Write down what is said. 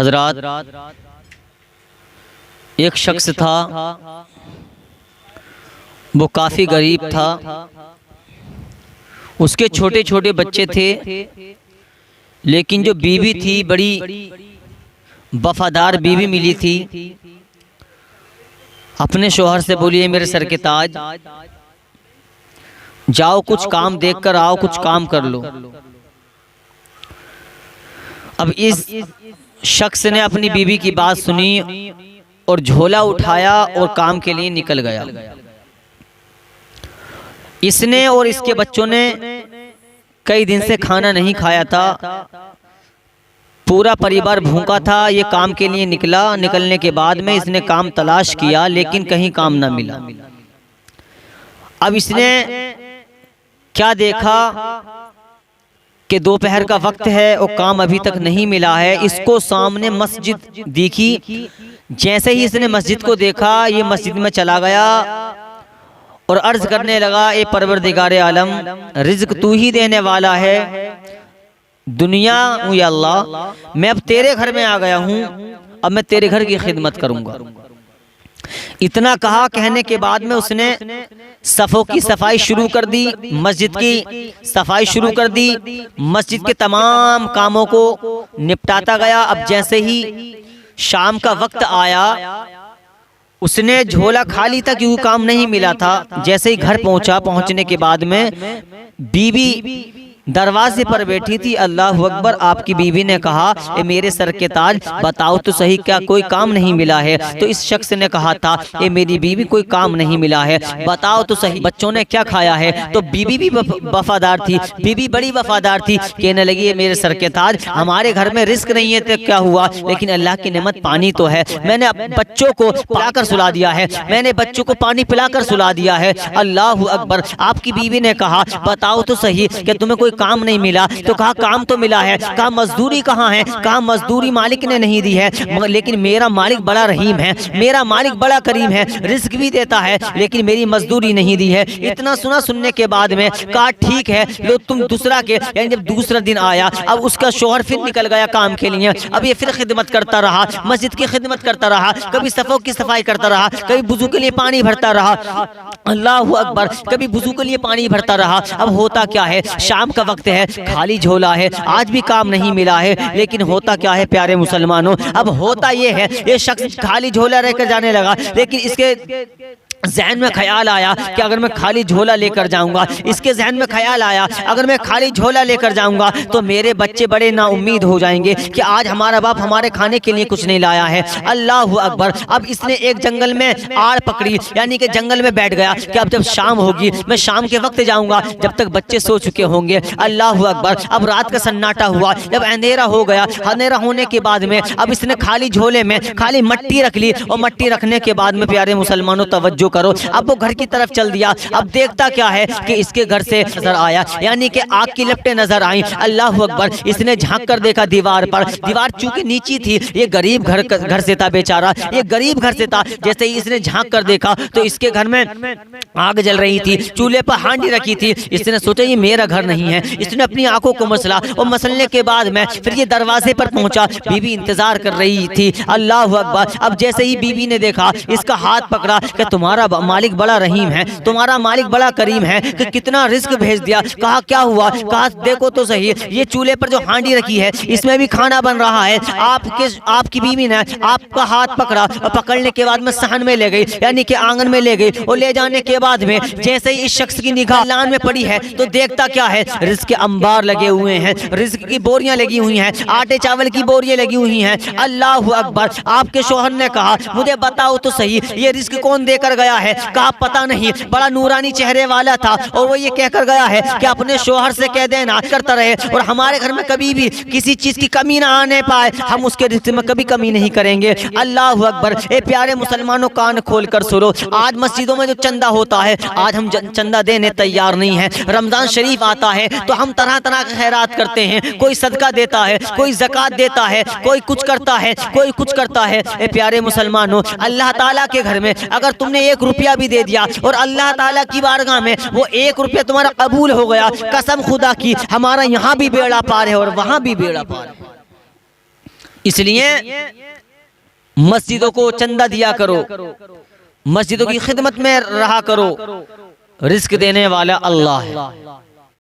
हज़रात, एक शख्स था, वो काफ़ी गरीब था। उसके छोटे छोटे बच्चे थे, लेकिन जो बीवी थी बड़ी वफादार बीवी मिली थी। अपने शोहर से बोलिए मेरे सर के ताज, जाओ कुछ काम देख कर आओ, कुछ काम कर लो। अब इस शख्स ने अपनी बीवी की बात सुनी और झोला उठाया और काम के लिए निकल गया। इसने और इसके बच्चों ने कई दिन से खाना नहीं खाया था, पूरा परिवार भूखा था। ये काम के लिए निकला। निकलने के बाद में इसने काम तलाश किया, लेकिन कहीं काम ना मिला। अब इसने क्या देखा कि दोपहर का वक्त है और काम अभी तक नहीं मिला है। इसको सामने मस्जिद दिखी। जैसे ही इसने मस्जिद को देखा, ये मस्जिद में चला गया और अर्ज करने लगा, ए परवरदिगार आलम, रिज़्क तू ही देने वाला है। दुनिया या अल्लाह, मैं अब तेरे घर में आ गया हूँ, अब मैं तेरे घर की खिदमत करूँगा। इतना कहा, कहने के बाद में उसने सफ़ों की सफाई शुरू कर दी, मस्जिद की सफाई शुरू कर दी, मस्जिद के तमाम कामों को निपटाता गया। अब जैसे ही शाम का वक्त आया, उसने झोला खाली था क्योंकि काम नहीं मिला था। जैसे ही घर पहुंचा, पहुंचने के बाद में बीवी दरवाजे पर बैठी थी। अल्लाह अकबर। आपकी बीवी ने कहा, ए मेरे सर के ताज, बताओ तो सही, क्या कोई काम नहीं मिला है? तो इस शख्स ने कहा था, ए मेरी बीवी, कोई काम नहीं मिला है, बताओ तो सही, बच्चों ने क्या खाया है? तो बीवी भी वफादार थी, बीवी बड़ी वफादार थी। कहने लगी, ए मेरे सर के ताज, हमारे घर में रिस्क नहीं है तो क्या हुआ, लेकिन अल्लाह की नेमत पानी तो है। मैंने बच्चों को पिलाकर सुला दिया है, मैंने बच्चों को पानी पिलाकर सुला दिया है। अल्लाह अकबर। आपकी बीवी ने कहा, बताओ तो सही, कि तुम्हें कोई काम नहीं मिला? तो कहा, काम तो मिला है। कहा, मजदूरी कहाँ है? कहा, मजदूरी मालिक ने नहीं दी है, लेकिन मेरा मालिक बड़ा रहीम है, मेरा मालिक बड़ा करीम है, रिस्क भी देता है, लेकिन मेरी मजदूरी नहीं दी है। इतना सुना, सुनने के बाद में कहा, ठीक है, लो तुम दूसरा के। यानी जब दूसरा दिन आया, अब उसका शोहर फिर निकल गया काम के लिए। अब ये फिर खिदमत करता रहा, मस्जिद की खिदमत करता रहा, कभी सफ़ों की सफाई करता रहा, कभी वुज़ू के लिए पानी भरता रहा। अल्लाह अकबर। कभी वुज़ू के लिए पानी भरता रहा। अब होता क्या है, शाम का वक्त है, खाली झोला है, आज भी काम नहीं मिला है। लेकिन होता क्या है प्यारे मुसलमानों, अब होता ये है, ये शख्स खाली झोला लेकर जाने लगा, लेकिन इसके जहन में ख्याल आया कि अगर मैं खाली झोला लेकर जाऊंगा, इसके जहन में ख्याल आया अगर मैं खाली झोला लेकर जाऊंगा तो मेरे बच्चे बड़े नाउम्मीद हो जाएंगे कि आज हमारा बाप हमारे खाने के लिए कुछ नहीं लाया है। अल्लाह अकबर। अब इसने एक जंगल में आड़ पकड़ी, यानी कि जंगल में बैठ गया कि अब जब शाम होगी, मैं शाम के वक्त जाऊंगा, जब तक बच्चे सो चुके होंगे। अल्लाह अकबर। अब रात का सन्नाटा हुआ, जब अंधेरा हो गया, अंधेरा होने के बाद में अब इसने खाली झोले में खाली मट्टी रख ली, और मट्टी रखने के बाद में प्यारे मुसलमानों तवज्जो करो, अब वो घर की तरफ चल दिया। अब देखता क्या है कि इसके घर से नजर आया, यानी कि आग की लपटें नजर आई। अल्लाह अकबर। इसने झांक कर देखा दीवार पर, दीवार चूंकि नीची थी, ये गरीब घर से था बेचारा, ये गरीब घर से था। जैसे ही इसने झांक कर देखा तो इसके घर में आग जल रही थी, चूल्हे पर हांडी रखी थी। इसने सोचा ये मेरा घर नहीं है। इसने अपनी आंखों को मसला, और मसलने के बाद में फिर ये दरवाजे पर पहुंचा। बीवी इंतजार कर रही थी। अल्लाह अकबर। अब जैसे ही बीवी ने देखा, इसका हाथ पकड़ा कि तुम्हारा मालिक बड़ा रहीम है, तुम्हारा मालिक बड़ा करीम है, कि कितना रिस्क भेज दिया। कहा, क्या हुआ? कहा, देखो तो सही, ये चूल्हे पर जो हांडी रखी है इसमें भी खाना बन रहा है। आपकी बीवी ने आपका हाथ पकड़ा, और पकड़ने के बाद में सहन में ले गई, यानी कि आंगन में ले गई, और ले जाने के बाद में जैसे ही इस शख्स की निगाह लान में पड़ी है तो देखता क्या है, रिस्क के अंबार लगे हुए हैं, रिस्क की बोरियां लगी हुई हैं, आटे चावल की बोरियां लगी हुई हैं। अल्लाह अकबर। आपके शौहर ने कहा, मुझे बताओ तो सही, ये रिस्क कौन देकर गया है? कहा, पता नहीं, बड़ा नूरानी चेहरे वाला था, और वो ये कहकर गया है कि अपने शौहर से कह देना करता रहे, और हमारे घर में कभी भी किसी चीज की कमी ना आने पाए, हम उसके रिश्ते में कभी कमी नहीं करेंगे। अल्लाह अकबर। ए प्यारे मुसलमानों, कान खोल कर सुनो, आज मस्जिदों में जो चंदा होता है, आज हम चंदा देने तैयार नहीं है। रमजान शरीफ आता है तो हम तरह तरह के खैरात करते हैं, कोई सदका देता है, कोई ज़कात देता है, कोई कुछ करता है, कोई कुछ करता है। ए प्यारे मुसलमानों, अल्लाह ताला के घर में अगर तुमने 1 रुपया भी दे दिया और अल्लाह ताला की बारगाह में वो 1 रुपया तुम्हारा कबूल हो गया, कसम खुदा की हमारा यहाँ भी बेड़ा पार है और वहाँ भी बेड़ा पार है। इसलिए मस्जिदों को चंदा दिया करो, मस्जिदों की खिदमत में रहा करो। रिस्क देने वाला अल्लाह है।